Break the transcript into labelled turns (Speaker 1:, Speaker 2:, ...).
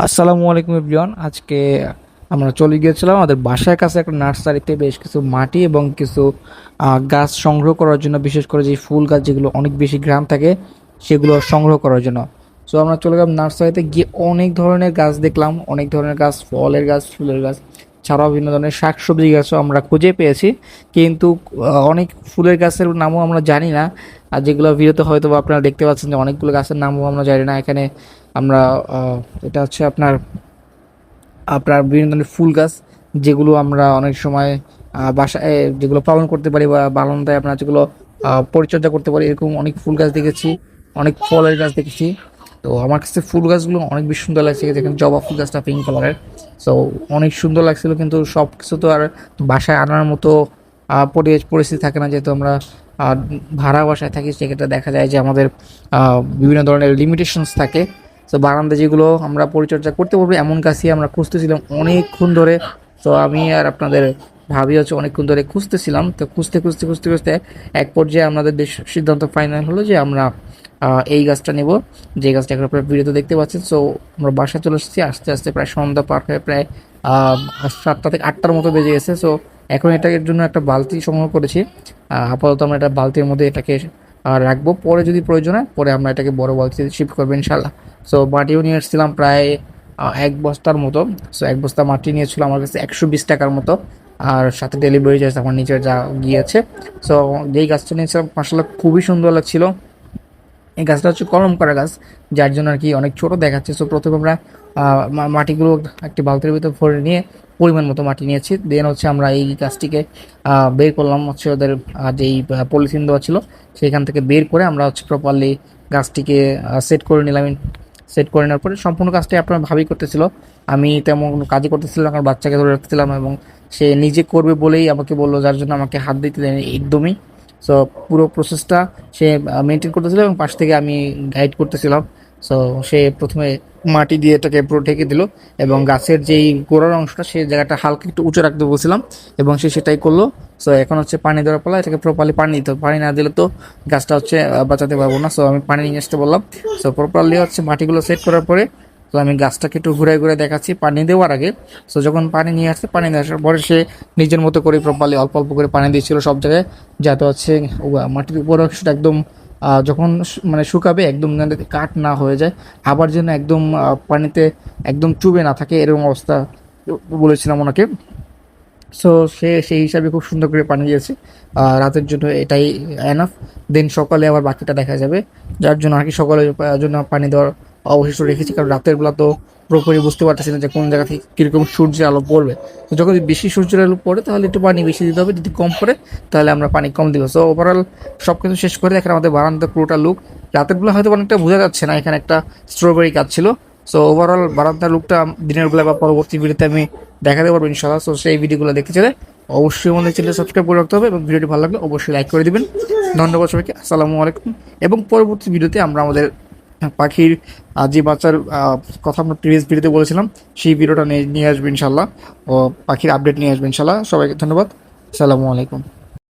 Speaker 1: আসসালামু আলাইকুম এভরিওয়ান। আজকে আমরা চলে গিয়েছিলাম আমাদের বাসার কাছে একটা নার্সারিতে বেশ কিছু মাটি এবং কিছু গাছ সংগ্রহ করার জন্য, বিশেষ করে যে ফুল গাছ যেগুলো অনেক বেশি গ্রাম থাকে সেগুলো সংগ্রহ করার জন্য। সো আমরা চলে গেলাম নার্সারিতে, গিয়ে অনেক ধরনের গাছ দেখলাম, অনেক ধরনের গাছ, ফলের গাছ, ফুলের গাছ ছাড়াও বিভিন্ন ধরনের শাকসবজি গাছও আমরা খুঁজে পেয়েছি। কিন্তু অনেক ফুলের গাছের নামও আমরা জানি না, আর যেগুলো ভিডিওতে হয়তো বা আপনারা দেখতে পাচ্ছেন যে অনেকগুলো গাছের নামও আমরা জানি না। এখানে আমরা এটা হচ্ছে আপনার আপনার বিভিন্ন ধরনের ফুল গাছ, যেগুলো আমরা অনেক সময় বাসায় যেগুলো পালন করতে পারি বা বারান্দায় আপনার যেগুলো পরিচর্যা করতে পারি, এরকম অনেক ফুল গাছ দেখেছি, অনেক ফলের গাছ দেখেছি। তো আমার কাছে ফুল গাছগুলো অনেক বেশি সুন্দর লাগছে, যেখানে জবা ফুল গাছটা পিঙ্ক কালারের। সো অনেক সুন্দর লাগছিল, কিন্তু সব কিছু তো আর বাসায় আনার মতো পরিস্থিতি থাকে না, যেহেতু আমরা ভাড়া বাসায় থাকি। সেক্ষেত্রে দেখা যায় যে আমাদের বিভিন্ন ধরনের লিমিটেশনস থাকে। তো বারান্দা যেগুলো আমরা পরিচর্যা করতে পারবো এমন গাছই আমরা খুঁজতেছিলাম অনেকক্ষণ ধরে। তো আমি আর আপনাদের ভাবি হচ্ছে অনেকক্ষণ ধরে খুঁজতেছিলাম। তো খুঁজতে খুঁজতে খুঁজতে খুঁজতে এক পর্যায়ে আমাদের সিদ্ধান্ত ফাইনাল হলো যে আমরা এই গাছটা নেব, যে গাছটা এখন আপনারা ভিডিওতে দেখতে পাচ্ছেন। সো আমরা বাসায় চলে এসেছি, আস্তে আস্তে প্রায় সন্ধ্যা পার হয়ে প্রায় 7টা থেকে 8টার মতো বেজে গেছে। সো এখন এটার জন্য একটা বালতি সংগ্রহ করেছি। আপাতত আমরা এটা বালতির মধ্যে এটাকে রাখবো, পরে যদি প্রয়োজন হয় পরে আমরা এটাকে বড় বালতিতে শিফট করবো ইনশাল্লাহ। সো মাটিও নিয়ে এসেছিলাম প্রায় 1 বস্তার মতো। সো 1 বস্তা মাটি নিয়েছিল আমার কাছে 120 টাকার মতো, আর সাথে ডেলিভারি চার্জ আমার নিচে যা গিয়েছে। সো যেই গাছটা নিয়েছিলাম মাশাআল্লাহ খুবই সুন্দর লাগছিল। এই গাছটা হচ্ছে কলম করা গাছ, যার জন্য আর কি অনেক ছোট দেখাচ্ছে। সো প্রথমে আমরা মাটিগুলো একটি বালতির ভিতরে ভরে নিয়ে পরিমাণ মতো মাটি নিয়েছি। দেন হচ্ছে আমরা এই গাছটিকে বের করলাম, হচ্ছে ওদের যেই পলিথিন দেওয়া ছিল সেখান থেকে বের করে আমরা হচ্ছে প্রপারলি গাছটিকে সেট করে নিলাম। সেট করে নেওয়ার পরে সম্পূর্ণ কাজটি আপনার ভাবি করতেছিল, আমি তেমন কোনো কাজই করতেছিলাম, আমার বাচ্চাকে ধরে রাখতেছিলাম এবং সে নিজে করবে বলেই আমাকে বললো, যার জন্য আমাকে হাত দিতে দেয়নি একদমই। সো পুরো প্রসেসটা সে মেনটেন করতেছিল এবং পাশ থেকে আমি গাইড করতেছিলাম। সো সে প্রথমে মাটি দিয়ে এটাকে পুরো ঢেকে দিল এবং গাছের যেই গোড়ার অংশটা সেই জায়গাটা হালকা একটু উঁচু রাখতে বলছিলাম এবং সে সেটাই করলো। সো এখন হচ্ছে পানি দেওয়ার পালা, এটাকে প্রপারলি পানি দিতে হবে, পানি না দিলে তো গাছটা হচ্ছে বাঁচাতে পারবো না। সো আমি পানি নিয়ে আসতে বললাম। সো প্রপারলি হচ্ছে মাটিগুলো সেট করার পরে তো আমি গাছটাকে একটু ঘুরে ঘুরে দেখাচ্ছি পানি দেওয়ার আগে। সো যখন পানি নিয়ে আসছে, পানি নিয়ে আসার পরে সে নিজের মতো করে প্রপারলি অল্প অল্প করে পানি দিয়েছিল সব জায়গায়, যাতে হচ্ছে মাটির উপর অংশটা একদম যখন মানে শুকাবে একদম যেন কাঠ না হয়ে যায়, আবার যেন একদম পানিতে একদম চুবে না থাকে, এরকম অবস্থা বলেছিলাম ওনাকে। সো সে সেই হিসাবে খুব সুন্দর করে পানি দিয়েছে। রাতের জন্য এটাই এনাফ। দেন সকালে আবার বাকিটা দেখা যাবে, যার জন্য আর কি সকালের জন্য পানি দেওয়ার অবশিষ্ট রেখেছি, কারণ রাতের বেলা তো পুরোপুরি বুঝতে পারতেছি না যে কোন জায়গা থেকে কীরকম সূর্যের আলো পড়বে। তো যখন বেশি সূর্যের আলো পড়ে তাহলে একটু পানি বেশি দিতে হবে, যদি কম পড়ে তাহলে আমরা পানি কম দিব। সো ওভারঅল সব কিছু শেষ করে দেখেন আমাদের বারান্দা পুরোটা লুক। রাতের বেলা হয়তো অনেকটা বোঝা যাচ্ছে না, এখানে একটা স্ট্রবেরি গাছ ছিল। সো ওভারঅল বারান্দার লুকটা দিনের বেলা বা পরবর্তী ভিডিওতে আমি দেখাতে পারবো ইনশাআল্লাহ। সো সেই ভিডিওগুলো দেখতে চাইলে অবশ্যই আমাদের চ্যানেল সাবস্ক্রাইব করে রাখতে হবে এবং ভিডিওটি ভালো লাগলে অবশ্যই লাইক করে দিবেন। ধন্যবাদ সবাইকে, আসসালামু আলাইকুম। এবং পরবর্তী ভিডিওতে আমরা আমাদের পাখির যে বাচ্চার কথা আমরা প্রিভিয়াস ভিডিওতে বলেছিলাম সেই ভিডিওটা নিয়ে আসবো ইনশাল্লাহ, ও পাখির আপডেট নিয়ে আসবো ইনশাল্লাহ। সবাইকে ধন্যবাদ, আসসালামু আলাইকুম।